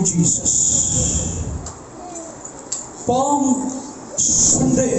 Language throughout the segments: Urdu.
Jesus. Palm Sunday.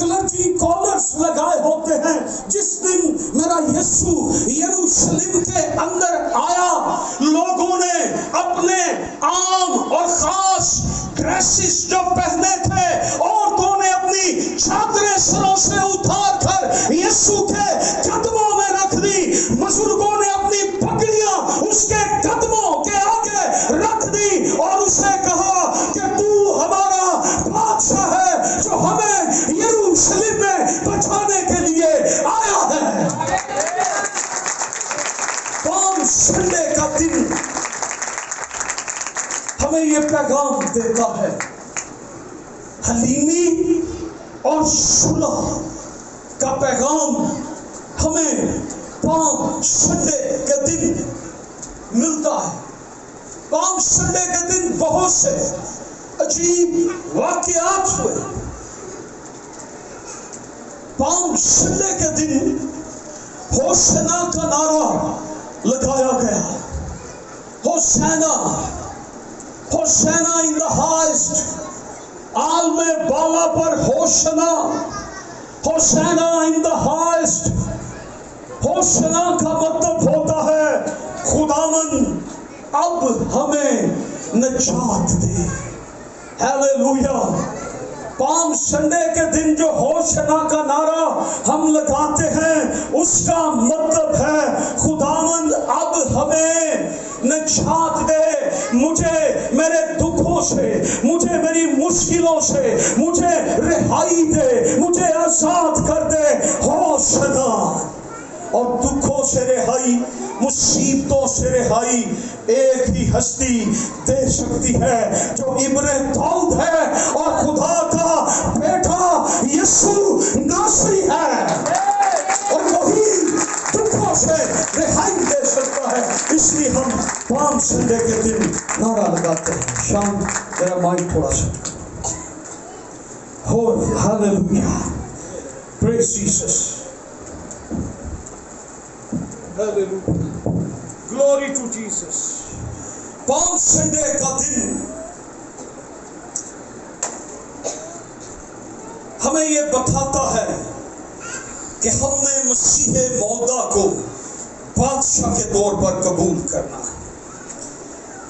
Clergy collars لگائے ہوتے ہیں. جس دن میرا یسوع یروشلم کے اندر آیا، لوگوں نے اپنے عام اور خاص ڈریسز جو پہنے تھے، عورتوں نے اپنی چادریں سروں سے اتار کر یسوع کے قدموں میں رکھ دی. بزرگوں نے اپنی پگڑیاں اس کے قدموں کے آگے رکھ دی اور اسے کہا کہ تو ہمارا بادشاہ ہے جو ہمیں یروشلم میں بچانے کے لیے آیا ہے. پالم سنڈے کا دن ہمیں یہ پیغام دیتا ہے، حلیمی اور صلح کا پیغام ہمیں پالم سنڈے کے دن ملتا ہے. پالم سنڈے کے دن بہت سے عجیب واقعات ہوئے. پالم سنڈے کے دن ہوسنا کا نعرہ لگایا گیا. ہوسینا، ہوسینا ان دا ہائیسٹ. عالم بالا پر ہوسنا، ہوسینا ان دا ہائیسٹ. ہوسنا کا مطلب ہوتا ہے خداوند اب ہمیں نجات دے. ہیلیلویا. پالم سنڈے کے دن جو ہوسنا کا نعرہ ہم لگاتے ہیں، اس کا مطلب ہے خداوند اب ہمیں نجات دے. مجھے میرے دکھوں سے، مجھے میری مشکلوں سے مجھے رہائی دے، مجھے آزاد کر دے. ہوسنا. اور دکھوں سے رہائی، مصیبتوں سے رہائی ایک ہی ہستی دے سکتی ہے جو ابن داؤد ہے اور خدا کا بیٹا یسوع ناصری ہے، اور وہی دکھوں سے رہائی دے سکتا ہے. اس لیے ہم پالم سنڈے کے دن نعرہ لگاتے ہیں. شام میرا مائک تھوڑا سا ہو. Hallelujah. Praise Jesus. Glory to Jesus. Palm Sunday کا دن ہمیں یہ بتاتا ہے کہ ہم نے مسیح موعودہ کو بادشاہ کے طور پر قبول کرنا ہے.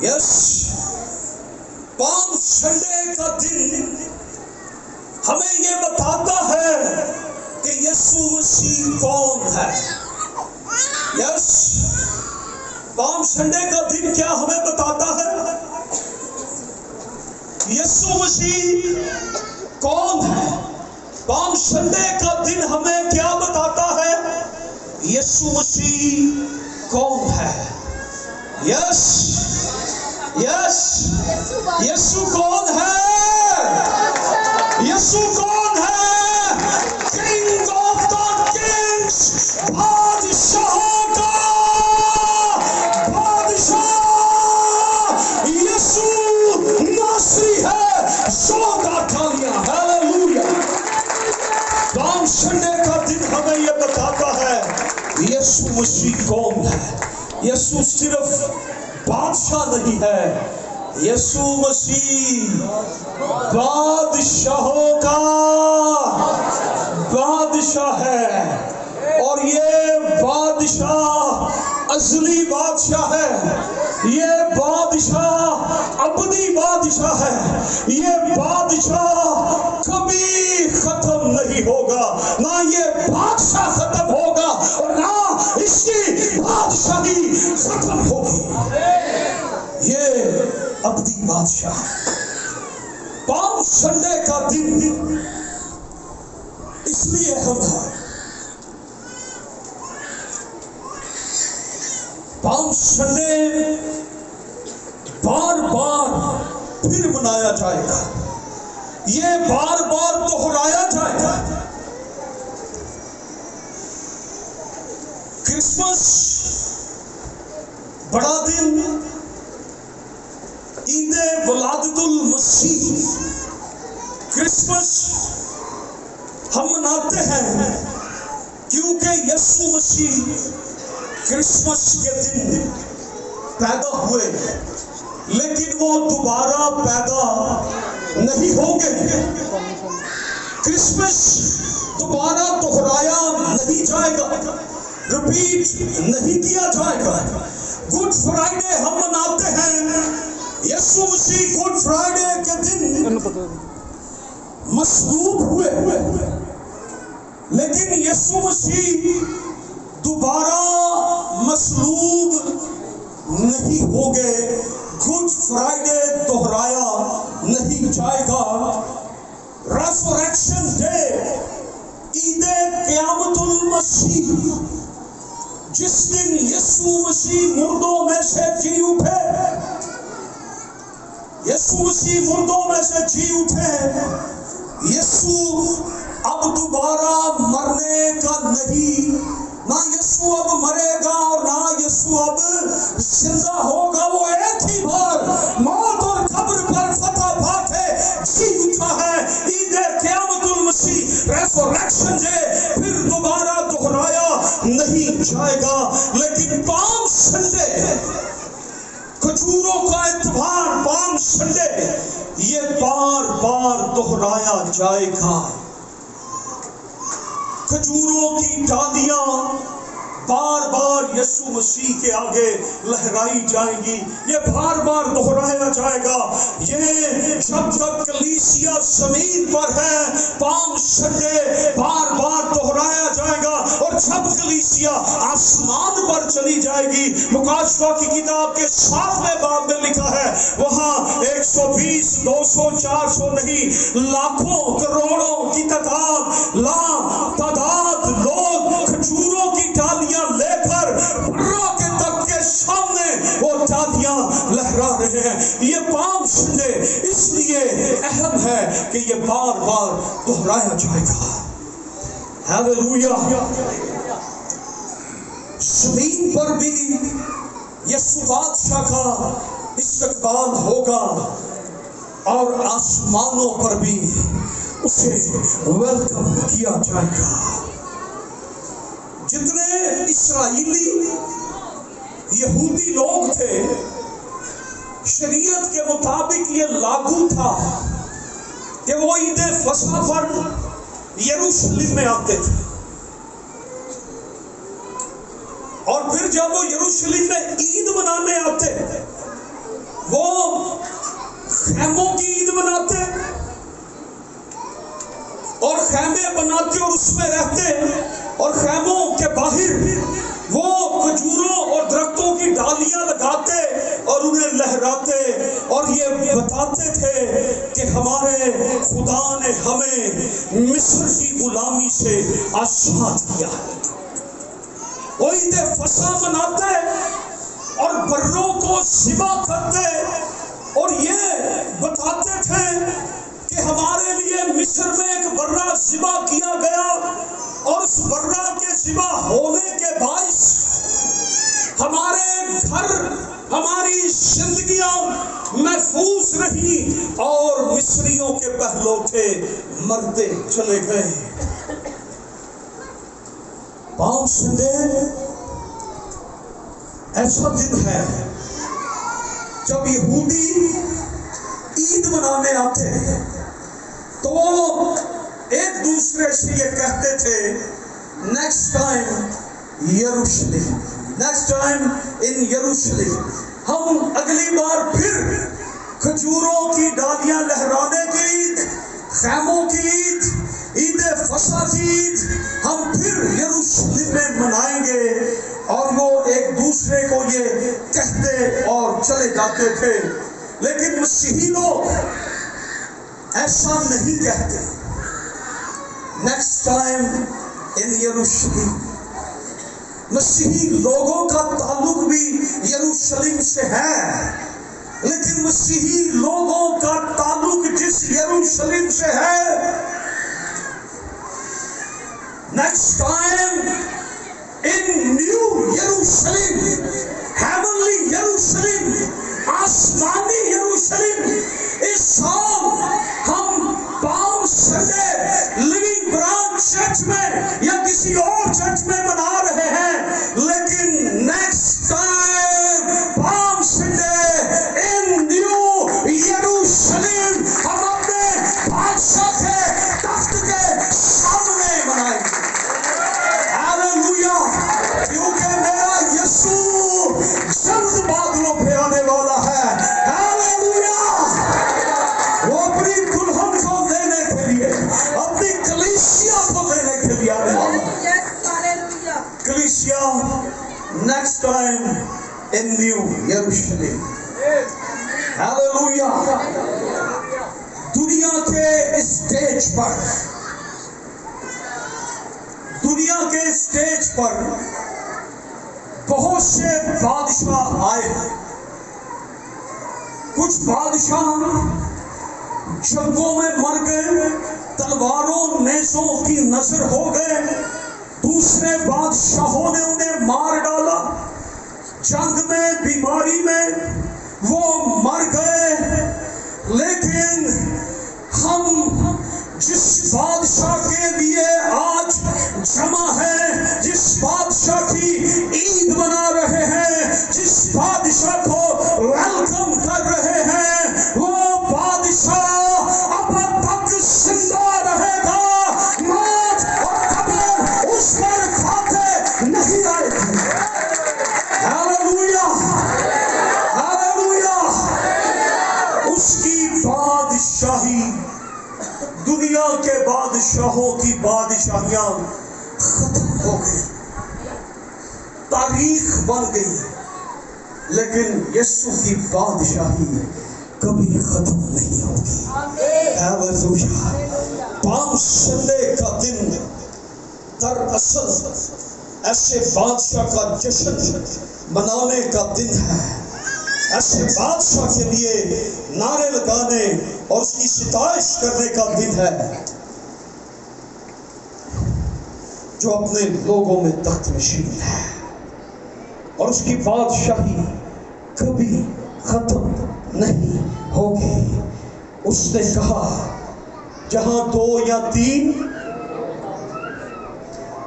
یس. پالم سنڈے کا دن ہمیں یہ بتاتا ہے کہ یسوع مسیح کون ہے. یس. پالم سنڈے کا دن کیا ہمیں بتاتا ہے؟ یسوع مسیح کون ہے. پالم سنڈے کا دن ہمیں کیا بتاتا ہے؟ یسوع مسیح کون ہے. یس. یس. یسوع کون ہے؟ یسوع کون ہے؟ King of the kings. بادشاہوں کا بادشاہ یسوع ناصری ہے. زوردار تالیاں. ہیلیلویا. پالم سنڈے کا دن ہمیں یہ بتاتا ہے یسوع مسیح کون ہے. یسوع صرف بادشاہ نہیں ہے، یسوع مسیح بادشاہوں کا بادشاہ ہے. اور یہ بادشاہ ازلی بادشاہ ہے. یہ بادشاہ ابدی بادشاہ ہے. یہ بادشاہ کبھی ختم نہیں ہوگا. نہ یہ بادشاہ ختم ہوگا اور نہ اس کی بادشاہی ختم ہوگی. یہ ابدی بادشاہ. پالم سنڈے کا دن اس لیے ہم ہے. پالم سنڈے بار بار پھر منایا جائے گا. یہ بار بار دہرایا جائے گا. کرسمس بڑا دن، عید ولادت المسیح، کرسمس ہم مناتے ہیں کیونکہ یسوع مسیح کرسمس کے دن پیدا ہوئے، لیکن وہ دوبارہ پیدا نہیں ہوں گے. کرسمس دوبارہ دہرایا نہیں جائے گا، ریپیٹ نہیں کیا جائے گا۔ گڈ فرائیڈے ہم مناتے ہیں، یسوع مسیح گڈ فرائیڈے کے دن مصلوب ہوئے، لیکن یسوع مسیح دوبارہ مصلوب نہیں ہوگے۔ گڈ فرائیڈے دہرایا نہیں جائے گا۔ ریزوریکشن ڈے، عید قیامت المسیح، جس دن یسوع مسیح مردوں میں سے جی اٹھے، یسوع مسیح مردوں میں سے جی اٹھے، یسوع اب دوبارہ مرنے کا نہیں، نہ یسوع اب مرے گا اور نہ یسوع اب زندہ ہوگا۔ وہ ایک ہی بار موت اور قبر پر فتح پا کے جی اٹھا ہے۔ عید قیامت المسیح ریزوریکشن ڈے پھر دوبارہ دہرایا نہیں جائے گا، لیکن پام سنڈے، کھجوروں کا اتوار، پام سنڈے، یہ بار بار دہرایا جائے گا۔ کھجوروں کی ڈالیاں بار بار یسوع مسیح کے آگے لہرائی جائیں گی، یہ بار بار دہرایا جائے گا۔ یہ جب تک کلیسیا زمین پر ہے، پام سنڈے بار بار دہرایا جائے گا، اور جب کلیسیا آسمان پر چلی جائے گی، مکاشفہ کی کتاب کے 7ویں باب میں لکھا ہے، وہاں 120 200 400 نہیں، لاکھوں کروڑوں کی تعداد، تعداد لوگ کھجوروں کی ڈالیاں لے کر برا کے تخت کے سامنے وہ ڈالیاں لہرا رہے ہیں۔ یہ پام سنڈے اس لیے اہم ہے کہ یہ بار بار دہرایا جائے گا۔ ہیلیلویا۔ زمین پر بھی یسوع بادشاہ کا استقبال ہوگا، اور آسمانوں پر بھی اسے ویلکم کیا جائے گا۔ جتنے اسرائیلی یہودی لوگ تھے، شریعت کے مطابق یہ لاگو تھا کہ وہ عید فصح پر یروشلم میں آتے تھے، اور پھر جب وہ یروشلم میں عید منانے آتے، وہ خیموں کی عید مناتے اور خیمے بناتے اور اس میں رہتے، اور خیموں کے باہر وہ کھجوروں اور درختوں کی ڈالیاں لگاتے اور انہیں لہراتے، اور یہ بتاتے تھے کہ ہمارے خدا نے ہمیں مصر کی غلامی سے آزاد کیا ہے۔ وہ عید فصح مناتے اور بروں کو ذبح کرتے، اور یہ بتاتے تھے کہ ہمارے لیے مصر میں ایک برا ذبح کیا گیا، اور اس برا کے ذبح ہونے کے باعث ہمارے گھر، ہماری زندگیاں محفوظ رہی، اور مصریوں کے پہلوٹے مرتے چلے گئے۔ پام سنڈے ایسا دن ہے جب یہودی عید منانے آتے ہیں تو وہ ایک دوسرے سے یہ کہتے تھے، نیکسٹ ٹائم یروشلم، نیکسٹ ٹائم ان یروشلم، ہم اگلی بار پھر کھجوروں کی ڈالیاں لہرانے کی عید، خیموں کی عید، عید فصح کی عید ہم پھر یروشلم میں منائیں گے۔ اور وہ ایک دوسرے کو یہ کہتے اور چلے جاتے تھے، لیکن مسیحی لوگ ایسا نہیں کہتے۔ نیکسٹ ٹائم ان یروشلم، مسیحی لوگوں کا تعلق بھی یروشلم سے ہے، لیکن مسیحی لوگوں کا تعلق جس یروشلم سے ہے، next time in new Jerusalem, heavenly Jerusalem, آسمانی یروشلم، اس سال ہم Palm Sunday Living Branch Church میں یا کسی اور چرچ میں منا رہے ہیں، لیکن نیکسٹ ٹائم پام سنڈے ان نیو یروشلم ہم اپنے بادشاہ کے تخت کے in New Jerusalem. Hallelujah. دنیا کے اسٹیج پر بہت سے بادشاہ آئے ہیں. کچھ بادشاہ جنگوں میں مر گئے، تلواروں نیزوں کی نظر ہو گئے. دوسرے بادشاہوں نے انہیں مار ڈالا، جنگ میں، بیماری میں وہ مر گئے. لیکن ہم جس بادشاہ کے لیے آج جمع ہے، جس بادشاہ کی عید منا رہے ہیں، جس بادشاہ کو ویلکم کر رہے ہیں، وہ بادشاہ اب تک زندہ رہے گا. موت اور قبر اس پر کھاتے نہیں آئے گی. Hallelujah, hallelujah. اس کی بادشاہی، دنیا کے بادشاہوں کی بادشاہیاں ختم ہو گئی، تاریخ بن گئی، لیکن یسوع کی بادشاہی کبھی ختم نہیں ہوگی. ہاللویا. پام سنڈے کا دن دراصل ایسے بادشاہ کا جشن منانے کا دن ہے، ایسے بادشاہ کے لیے نعرے لگانے اور اس کی ستائش کرنے کا دن ہے جو اپنے لوگوں میں تخت نشین ہے، اور اس کی بادشاہی کبھی ختم نہیں ہوگی. اس نے کہا جہاں 2 یا 3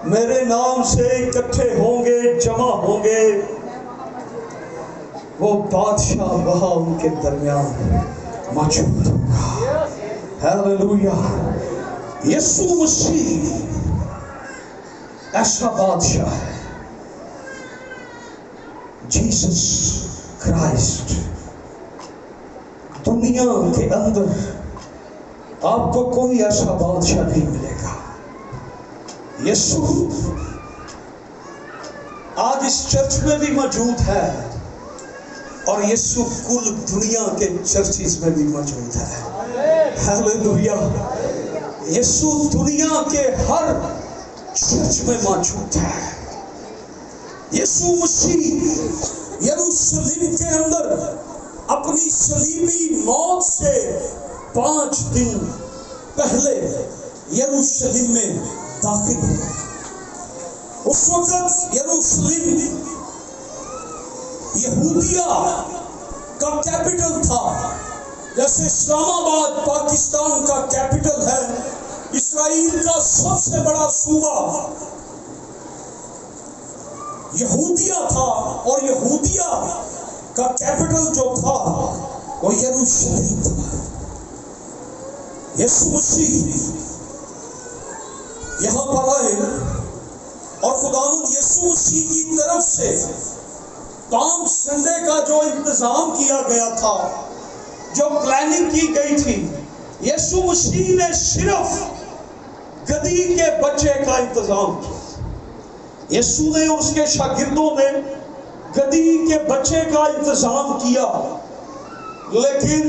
میرے نام سے اکٹھے ہوں گے، جمع ہوں گے، وہ بادشاہ وہاں ان کے درمیان موجود ہوگا. ہاللویا. یسوع مسیح ایسا بادشاہ ہے، جیسس کرائسٹ. دنیا کے اندر آپ کو کوئی ایسا بادشاہ نہیں ملے گا. یسوع آج اس چرچ میں بھی موجود ہے، اور یسوع کل دنیا کے چرچز میں بھی موجود ہے. ہاللویا. یسوع دنیا کے ہر چرچ میں موجود ہے. یسوع مسیح یروشلم کے اندر اپنی صلیبی موت سے 5 دن پہلے یروشلم میں داخل ہوئے. اس وقت یروشلم یہودیہ کا کیپٹل تھا، جیسے اسلام آباد پاکستان کا کیپٹل ہے. اسرائیل کا سب سے بڑا صوبہ یہودیہ تھا، اور یہودیہ کا کیپٹل جو تھا وہ یروشلم تھا. یسوع مسیح یہاں پر آئے، اور خداوند یسوع مسیح کی طرف سے پام سنڈے کا جو انتظام کیا گیا تھا، جو پلاننگ کی گئی تھی، یسوع مسیح نے صرف گدھی کے بچے کا انتظام کیا. یسوع نے اور اس کے شاگردوں نے گدھی کے بچے کا انتظام کیا، لیکن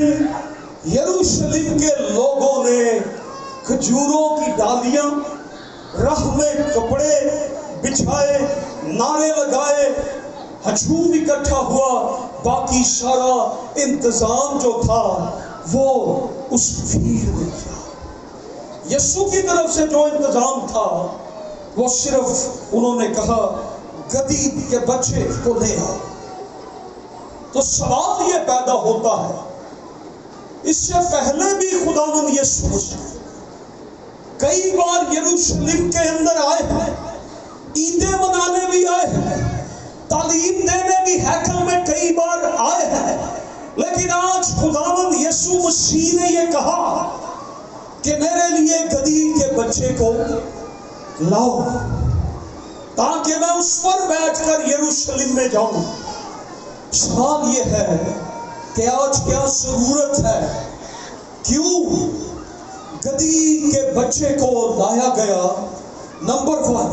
یروشلم کے لوگوں نے کھجوروں کی ڈالیاں، راہ میں کپڑے بچھائے، نعرے لگائے، ہجوم اکٹھا ہوا. باقی سارا انتظام جو تھا وہ اس بھیڑ میں تھا. یسوع کی طرف سے جو انتظام تھا وہ صرف انہوں نے کہا گدھی کے بچے کو لے آؤ. تو سوال یہ پیدا ہوتا ہے، اس سے پہلے بھی خداوند یسوع مسیح کئی بار یروشلم کے اندر آئے ہیں، عیدیں منانے بھی آئے ہیں، تعلیم دینے بھی ہیکل میں کئی بار آئے ہیں. لیکن آج خداوند یسوع مسیح نے یہ کہا کہ میرے لیے گدھی کے بچے کو لاؤ، تاکہ میں اس پر بیٹھ کر یروشلم میں جاؤں. سوال یہ ہے کہ آج کیا ضرورت ہے، کیوں گدھی کے بچے کو لایا گیا؟ نمبر 1،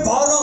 12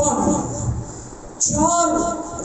1, 4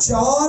4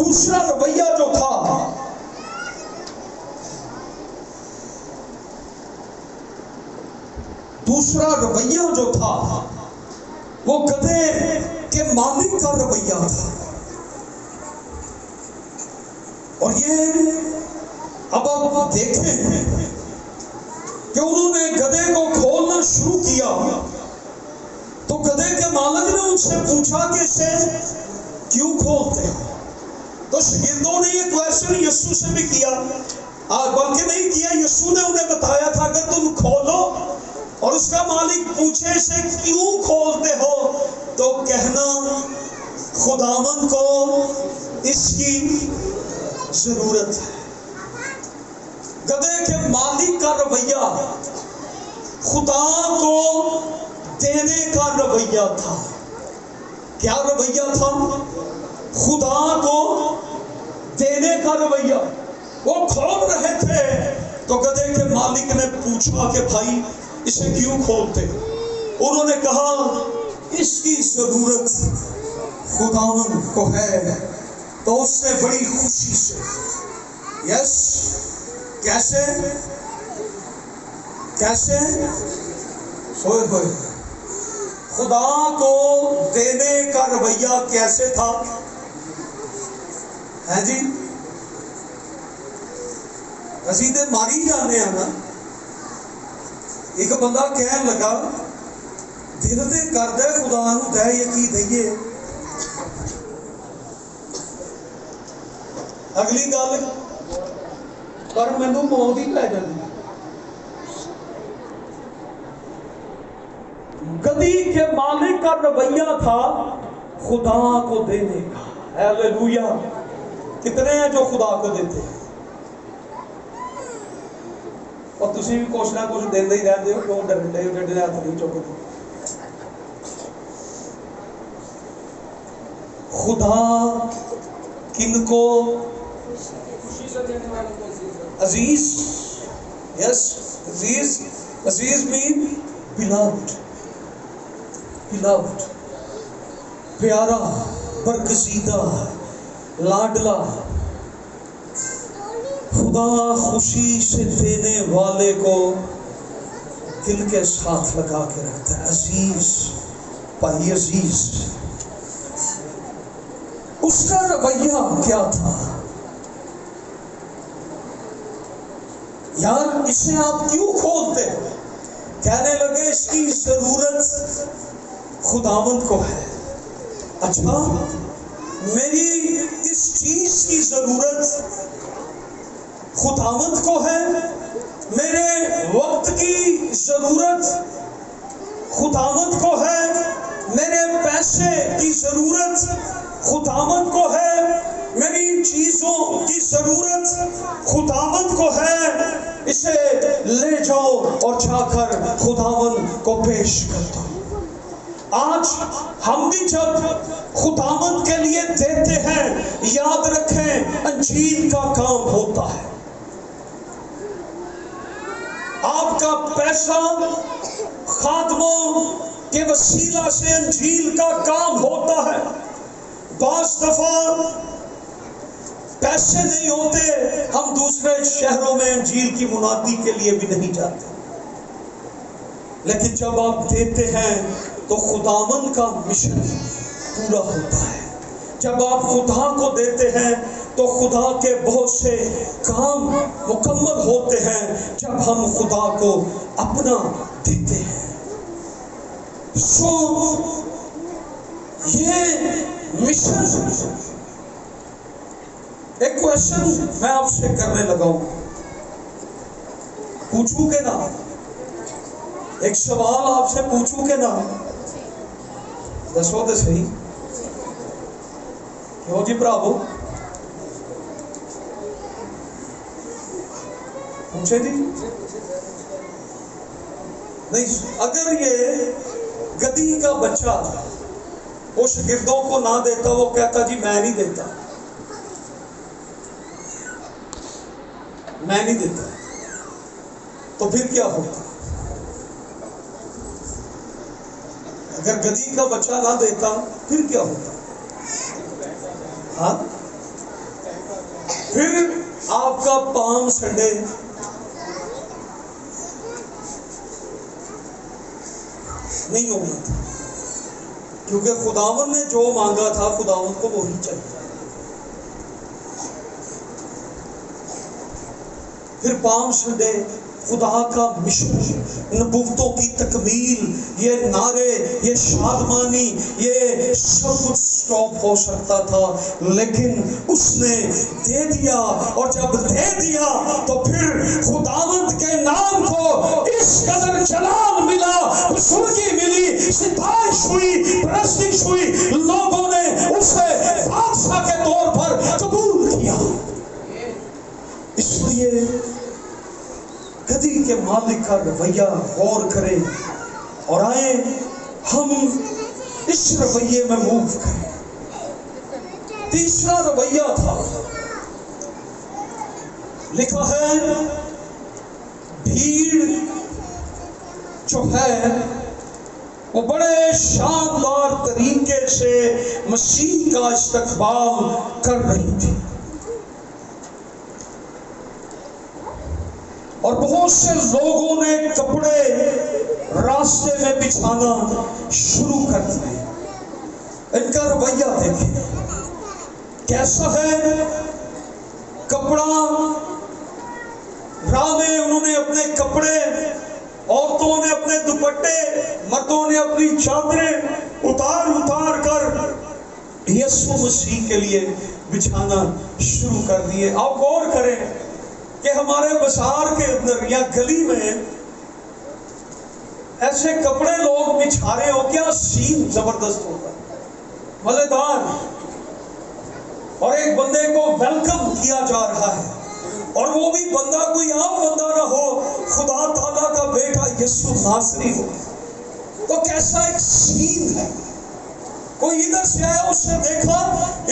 دوسرا رویہ جو تھا وہ گدھے کے مالک کا رویہ تھا. اور یہ اب آپ دیکھیں کہ انہوں نے گدھے کو کھولنا شروع کیا تو گدھے کے مالک نے ان سے پوچھا کہ اسے کیوں کھولتے ہیں؟ تو شاگردوں نے یہ کویسچن یسوع سے بھی کیا، بلکہ نہیں کیا، یسوع نے انہیں بتایا تھا کہ تم کھولو. اور اس کا مالک پوچھے اسے کیوں کھولتے ہو تو کہنا خداوند کو اس کی ضرورت ہے. گدھے کے مالک کا رویہ خدا کو دینے کا رویہ تھا. کیا رویہ تھا؟ خدا کو دینے کا رویہ. وہ کھول رہے تھے تو گدھے کے مالک نے پوچھا کہ بھائی اسے کیوں کھولتے؟ انہوں نے کہا اس کی ضرورت خداوند کو ہے. تو اس نے بڑی خوشی سے یس کیسے ہوئے خدا کو دینے کا رویہ کیسے تھا ہے جی؟ اسی تے ماری جانے ہیں نا. ایک بندہ کہنے لگا دل دے کر دے خدا نو دے یقین دئیے. اگلی گل پر مینوں موت ہی پی جانی. گدھی کے مالک کا رویہ تھا خدا کو دینے کا. ہیلیلویا. کتنے ہیں جو خدا کو دیتے ہیں؟ اور تسی بھی کچھ نہ کچھ دیندے ہی رہتے ہو. کیوں ڈرتے ہو؟ ڈرنے ہاتھ نہیں چکتے. خدا کن کو عزیز یس عزیز مین beloved پیارا، برگزیدہ، لاڈلا. خدا خوشی سے دینے والے کو دل کے ساتھ لگا کے رکھتا ہے. عزیز بھائی عزیز. اس کا رویہ کیا تھا؟ یار اسے آپ کیوں کھولتے؟ کہنے لگے اس کی ضرورت خداوند کو ہے. اچھا میری اس چیز کی ضرورت خداوند کو ہے، میرے وقت کی ضرورت خداوند کو ہے، میرے پیسے کی ضرورت خداوند کو ہے، میری چیزوں کی ضرورت خداوند کو ہے. اسے لے جاؤ اور جا کر خداوند کو پیش کر دو. آج ہم بھی جب خداوند کے لیے دیتے ہیں یاد رکھیں انجیل کا کام ہوتا ہے. آپ کا پیسہ خادموں کے وسیلہ سے انجیل کا کام ہوتا ہے. بعض دفعہ پیسے نہیں ہوتے، ہم دوسرے شہروں میں انجیل کی منادی کے لیے بھی نہیں جاتے. لیکن جب آپ دیتے ہیں تو خداوند کا مشن پورا ہوتا ہے. جب آپ خدا کو دیتے ہیں تو خدا کے بہت سے کام مکمل ہوتے ہیں جب ہم خدا کو اپنا دیتے ہیں. یہ مشن. ایک کوشچن میں آپ سے کرنے لگا ہوں، پوچھوں کہ نہ؟ ایک سوال آپ سے پوچھوں کہ نہ؟ دسو تو صحیح. کیوں جی بھراو؟ پوچھے جی نہیں. اگر یہ گدھی کا بچہ وہ شاگردوں کو نہ دیتا، وہ کہتا جی میں نہیں دیتا، میں نہیں دیتا، تو پھر کیا ہوتا؟ اگر گدھی کا بچہ نہ دیتا پھر کیا ہوتا؟ ہاں پھر آپ کا پام سنڈے نہیں ہونا تھا، کیونکہ خداوند نے جو مانگا تھا خداوند کو وہی چاہیے۔ پھر پام سنڈے خدا کا مشن، نبوتوں کی تکمیل، یہ نعرے، یہ شادمانی، یہ سب کچھ سٹاپ ہو سکتا تھا، لیکن اس نے دے دیا، اور جب دے دیا تو پھر خداوند کے نام کو اس قدر جلال ملا، بزرگی ملی، ستائش ہوئی، پرستش ہوئی، لوگوں نے اسے بادشاہ کے طور پر قبول کیا۔ اس لیے گدی کے مالک کا رویہ غور کریں اور آئیں ہم اس رویے میں موو کریں۔ تیسرا رویہ تھا، لکھا ہے بھیڑ جو ہے وہ بڑے شاندار طریقے سے مسیح کا استقبال کر رہی تھی، اور بہت سے لوگوں نے کپڑے راستے میں بچھانا شروع کر دیے۔ ان کا رویہ دیکھیں کیسا ہے۔ کپڑا راہ میں انہوں نے اپنے کپڑے، عورتوں نے اپنے دوپٹے، مردوں نے اپنی چادریں اتار کر یسوع مسیح کے لیے بچھانا شروع کر دیے۔ آپ غور کریں کہ ہمارے بازار کے اندر یا گلی میں ایسے کپڑے لوگ بچھا رہے ہو، کیا سین زبردست ہوگا، مزیدار، اور ایک بندے کو ویلکم کیا جا رہا ہے، اور وہ بھی بندہ کوئی عام بندہ نہ ہو، خدا تعالیٰ کا بیٹا یسوع ناصری ہو، تو کیسا ایک سین ہے۔ کوئی ادھر سے آیا، اس نے دیکھا،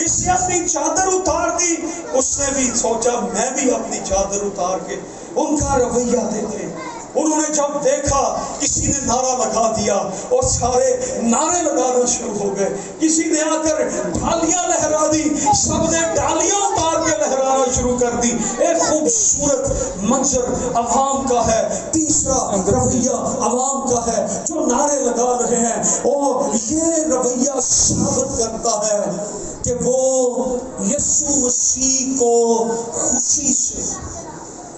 اس نے اپنی چادر اتار دی، اس نے بھی سوچا میں بھی اپنی چادر اتار کے۔ ان کا رویہ دیکھیں، انہوں نے جب دیکھا کسی نے نعرہ لگا دیا اور سارے نعرے لگانا شروع ہو گئے، کسی نے آ کر ڈالیاں لہرا دی، سب نے ڈالیاں اتار کے لہرانا شروع کر دی۔ ایک خوبصورت منظر عوام کا ہے۔ تیسرا رویہ عوام کا ہے جو نعرے لگا رہے ہیں، اور یہ رویہ ثابت کرتا ہے کہ وہ یسوع مسیح کو خوشی سے،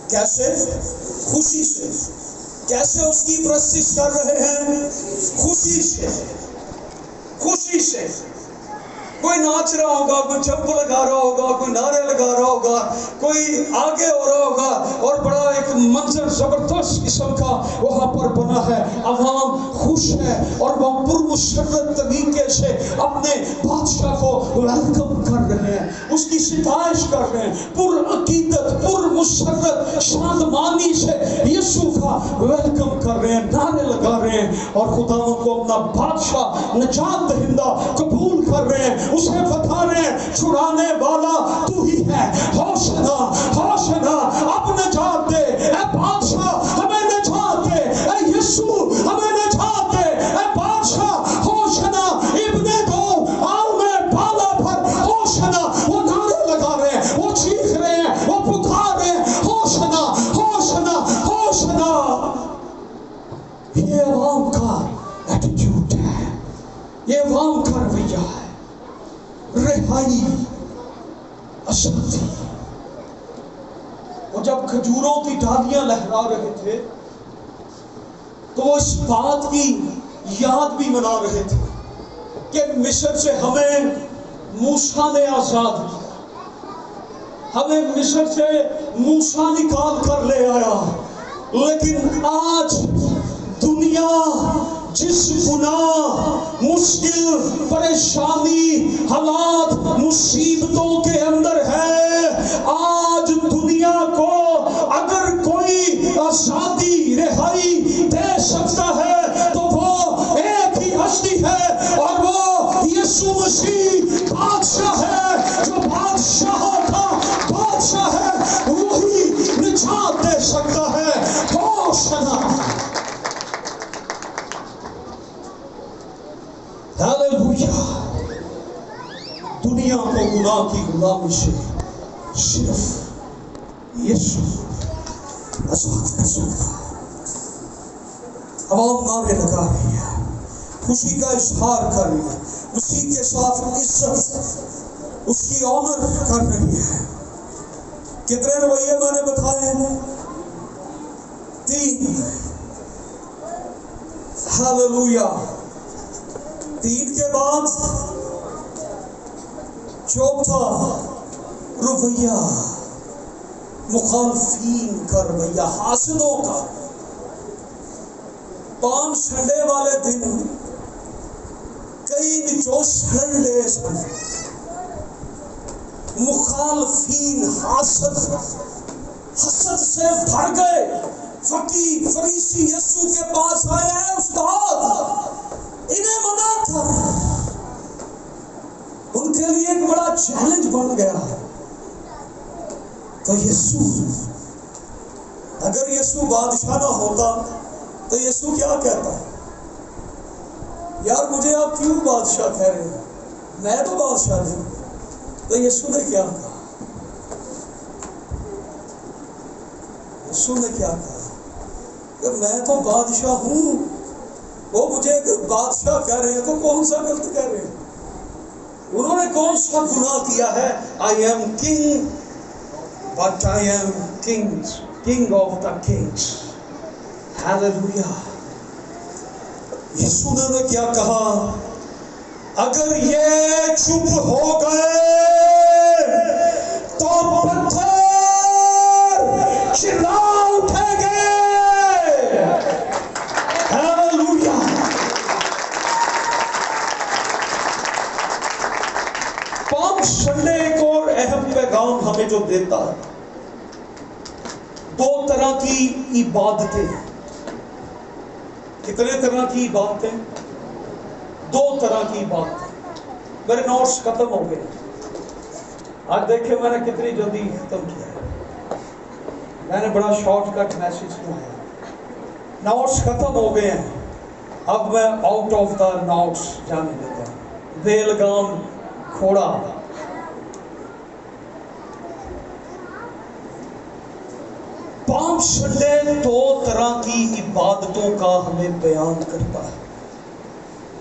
کیسے خوشی سے، کیسے اس کی پرستش کر رہے ہیں، خوشی سے، خوشی سے۔ کوئی ناچ رہا ہوگا، کوئی چپ لگا رہا ہوگا، کوئی نعرے لگا رہا ہوگا، کوئی آگے ہو رہا ہوگا، اور بڑا ایک منظر زبردست قسم کا وہاں پر بنا ہے۔ عوام خوش ہے اور وہ پرمسرت طریقے سے اپنے بادشاہ کو ویلکم کر رہے ہیں، اس کی ستائش کر رہے ہیں، پرعقیدت، پرمسرت شادمانی سے یسوع کا ویلکم کر رہے ہیں، نعرے لگا رہے ہیں، اور خداوند کو اپنا بادشاہ، نجات دہندہ قبول کر رہے ہیں، اسے بتا رہے ہیں چھڑانے والا تو ہی ہے، ہوشنا ہوشنا، اب نجات دے اے بادشاہ، ہمیں نجات دے اے یسوع، ہمیں نجات دے اے بادشاہ، ہوشنا ابن دو آؤ میں بالا پر، ہوشنا۔ وہ نعرے لگا رہے ہیں، وہ چیخ رہے ہیں، وہ پکار رہے ہیں، ہوشنا ہوشنا ہوشنا۔ یہ عوام کا ایٹیٹیوڈ ہے، یہ عوام کا رویہ ہے۔ رہائی آزادی۔ وہ جب کھجوروں کی ڈالیاں لہرا رہے تھے تو وہ اس بات کی یاد بھی منا رہے تھے کہ مصر سے ہمیں موسیٰ نے آزاد کیا، ہمیں مصر سے موسیٰ نکال کر لے آیا، لیکن آج دنیا جس گناہ، مشکل، پریشانی، حالات، مصیبتوں کے اندر ہے، آج دنیا کو اگر کوئی آزادی، رہائی دے سکتا ہے تو وہ ایک ہی ہستی ہے، اور وہ یسوع مسیح بادشاہ ہے، جو بادشاہوں کا بادشاہ ہے، وہی نجات دے سکتا ہے۔ ہوشنا، ہاللویا۔ دنیا کو گناہ کی غلامی سے صرف یسوع آزاد کر سکتا ہے۔ عوام نعرے لگا رہی ہے، خوشی کا اظہار کر رہی ہے، مسیح کے ساتھ عزت اس کی آنر کر رہی ہے۔ کتنے رویے میں نے بتائے ہیں؟ 3۔ ہاللویا۔ 3 کے بعد چوتھا رویہ مخالفین کا رویہ، حاسدوں کا۔ پالم سنڈے والے دن کئی جو سنڈے مخالفین حسد سے بھر گئے۔ فقیہ فریسی یسوع کے پاس آئے ہیں، استاد انہیں منع کر۔ ان کے لیے ایک بڑا چیلنج بن گیا۔ تو یسوع، اگر یسوع بادشاہ نہ ہوتا تو یسوع کیا کہتا؟ یار مجھے آپ کیوں بادشاہ کہہ رہے ہیں؟ میں تو بادشاہ نہیں۔ تو یسوع نے کیا کہا؟ یسوع نے کیا کہا کہ میں تو بادشاہ ہوں، وہ مجھے بادشاہ کہہ رہے ہیں تو کون سا غلط کہہ رہے ہیں؟ انہوں نے کون سا گناہ کیا ہے؟ I am king but I am king of the kings. Hallelujah. یسوع نے کیا کہا؟ اگر یہ چپ ہو گئے تو پتھر چلا اٹھیں گے۔ ہاللویا۔ پالم سنڈے ایک اور اہم پیغام ہمیں جو دیتا ہے، 2 طرح کی عبادتیں۔ کتنے طرح کی عبادتیں؟ 2 طرح کی عبادتیں۔ میرے نوٹس ختم ہو گئے۔ آج دیکھیں میں نے کتنی جلدی ختم کیا ہے۔ میں نے بڑا شارٹ کٹ میسج کیا ہے۔ نوٹس ختم ہو گئے ہیں، اب میں آؤٹ آف دا نوٹس جانے دیتا ہوں۔ بیلگام کھوڑا۔ پالم سنڈے 2 طرح کی عبادتوں کا ہمیں بیان کرتا ہے۔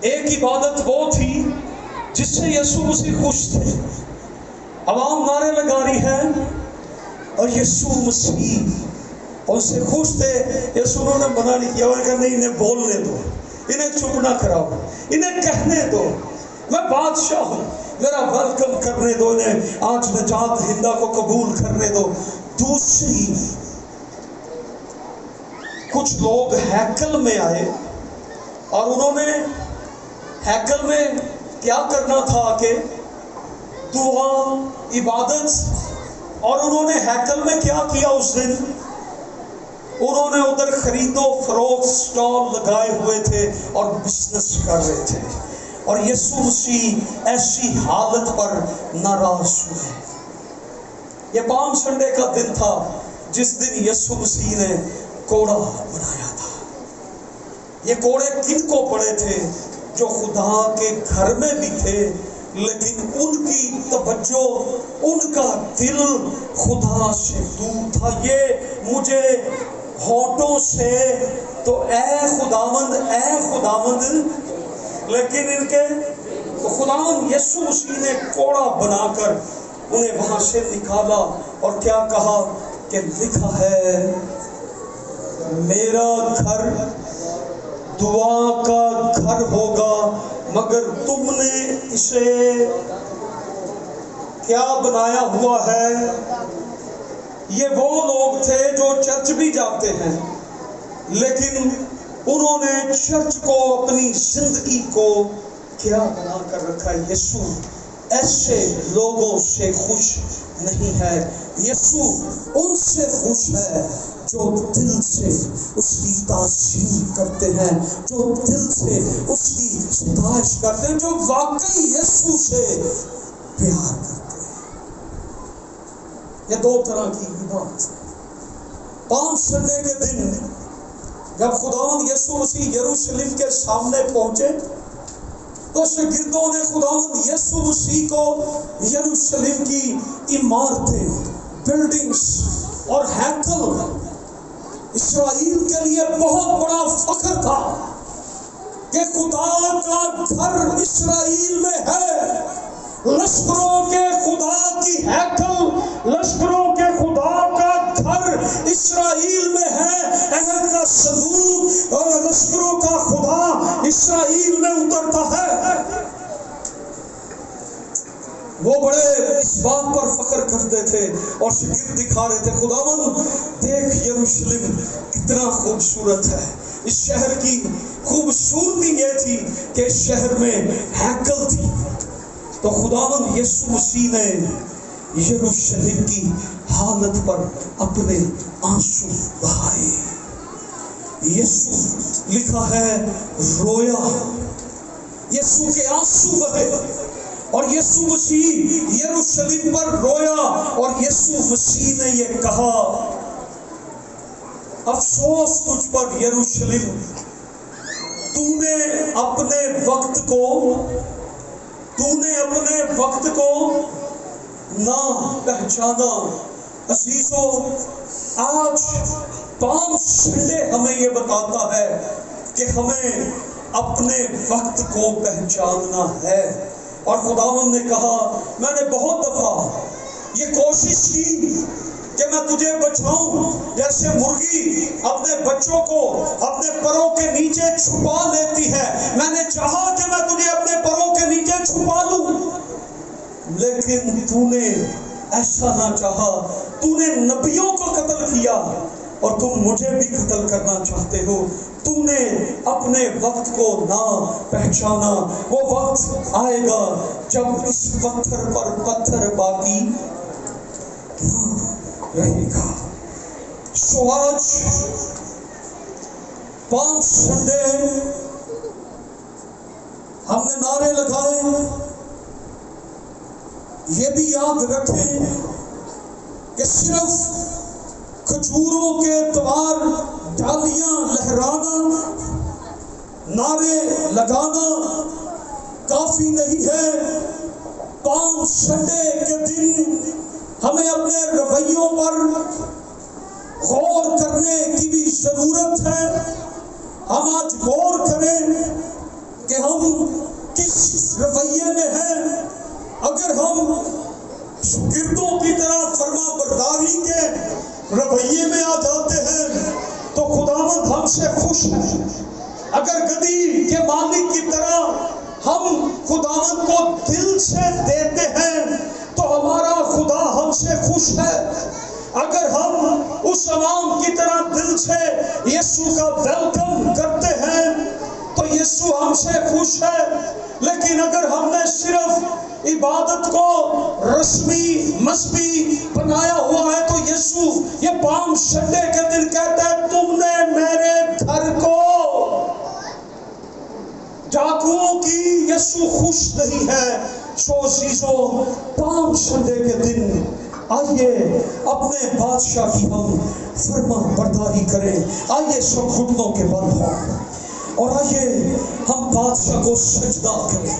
ایک عبادت وہ تھی جس سے یسوع مسیح خوش تھے، عوام نعرے لگا رہی ہے اور یسوع مسیح ان سے خوش تھے۔ یسوع نے منع نہیں کیا، انہوں نے کہا نہیں، انہیں بولنے دو، انہیں چپ نہ کراؤ، انہیں کہنے دو میں بادشاہ ہوں، میرا ویلکم کرنے دو، انہیں آج نجات دہندہ کو قبول کرنے دو۔ دوسری، کچھ لوگ ہیکل میں آئے اور انہوں نے ہیکل میں کیا کرنا تھا کہ دعا، عبادت، اور انہوں نے ہیکل میں کیا کیا اس دن؟ انہوں نے ادھر خرید و فروخت سٹال لگائے ہوئے تھے اور بزنس کر رہے تھے، اور یسوع مسیح ایسی حالت پر ناراض ہوئے۔ یہ پالم سنڈے کا دن تھا جس دن یسوع مسیح نے کوڑا بنایا تھا۔ یہ کوڑے کن کو پڑے تھے؟ جو خدا کے گھر میں بھی تھے، لیکن ان کی توجہ، ان کا دل خدا سے دور تھا۔ یہ مجھے ہونٹوں سے تو اے خداوند، لیکن ان کے خداوند یسوع مسیح نے کوڑا بنا کر انہیں وہاں سے نکالا اور کیا کہا کہ لکھا ہے میرا گھر دعا کا گھر ہوگا، مگر تم نے اسے کیا بنایا ہوا ہے؟ یہ وہ لوگ تھے جو چرچ بھی جاتے ہیں، لیکن انہوں نے چرچ کو اپنی زندگی کو کیا بنا کر رکھا ہے؟ یسوع ایسے لوگوں سے خوش نہیں ہے۔ یسوع ان سے خوش ہے جو دل سے اس کی تعظیم کرتے ہیں، جو دل سے اس کی ستائش کرتے ہیں، جو واقعی یسوع سے پیار کرتے ہیں۔ یہ 2 طرح کی عبادت۔ پالم سنڈے کے دن جب خداوند یسوع مسیح یروشلم کے سامنے پہنچے تو شاگردوں نے خداوند یسوع مسیح کو یروشلم کی عمارتیں، بلڈنگز اور ہیکل، اسرائیل کے لیے بہت بڑا فخر تھا کہ خدا کا گھر اسرائیل میں ہے، لشکروں کے خدا کی ہیکل، لشکروں کے خدا کا گھر اسرائیل میں ہے، عہد کا صندوق اور لشکروں کا خدا اسرائیل میں اترتا ہے۔ وہ بڑے اس بات پر فخر کرتے تھے اور شگرد دکھا رہے تھے، خداوند دیکھ یروشلم کتنا خوبصورت ہے۔ اس شہر کی خوبصورتی یہ تھی کہ اس شہر میں ہیکل تھی۔ تو خداوند یسوع مسیح نے یروشلم کی حالت پر اپنے آنسو بہائے۔ یسوع لکھا ہے رویا، یسوع کے آنسو بہے، اور یسوع مسیح یروشلم پر رویا، اور یسوع مسیح نے یہ کہا، افسوس تجھ پر یروشلم، تو نے اپنے وقت کو نہ پہچانا۔ عزیزو، آج پالم سنڈے ہمیں یہ بتاتا ہے کہ ہمیں اپنے وقت کو پہچاننا ہے۔ اور خداوند نے کہا، میں نے بہت دفعہ یہ کوشش کی کہ میں تجھے بچاؤں، جیسے مرغی اپنے بچوں کو اپنے پروں کے نیچے چھپا لیتی ہے، میں نے چاہا کہ میں تجھے اپنے پروں کے نیچے چھپا لوں، لیکن تو نے ایسا نہ چاہا، تو نے نبیوں کو قتل کیا اور تم مجھے بھی قتل کرنا چاہتے ہو۔ تو نے اپنے وقت کو نہ پہچانا۔ وہ وقت آئے گا جب اس پتھر پر پتھر باقی نہ رہے گا۔ سو آج پالم سنڈے ہم نے نعرے لگائے، یہ بھی یاد رکھیں کہ صرف کھجوروں کے تیوہار، ڈالیاں لہرانا، نعرے لگانا کافی نہیں ہے۔ پالم سنڈے کے دن ہمیں اپنے رویوں پر غور کرنے کی بھی ضرورت ہے۔ ہم آج غور کریں کہ ہم کس رویے میں ہیں۔ اگر ہم شاگردوں کی طرح فرما برداری کے رویے میں آ جاتے ہیں تو خداوند ہم سے خوش ہے۔ اگر گدی کے مالک کی طرح ہم خداوند کو دل سے دیتے ہیں تو ہمارا خدا ہم سے خوش ہے۔ اگر ہم اس عوام کی طرح دل سے یسوع کا ویلکم کرتے ہیں تو یسوع ہم سے خوش ہے۔ لیکن اگر ہم نے صرف عبادت کو رسمی مذہبی بنایا ہوا ہے تو یسوع یہ پالم سنڈے کے دن کہتا ہے، تم نے میرے گھر کو ڈاکوؤں کی یسوع خوش نہیں ہے۔ سو عزیزو، پالم سنڈے کے دن آئیے اپنے بادشاہ کی ہم فرما برداری کریں۔ آئیے سب گھٹنوں کے بل ہوں اور آئیے ہم بادشاہ کو سجدہ کریں۔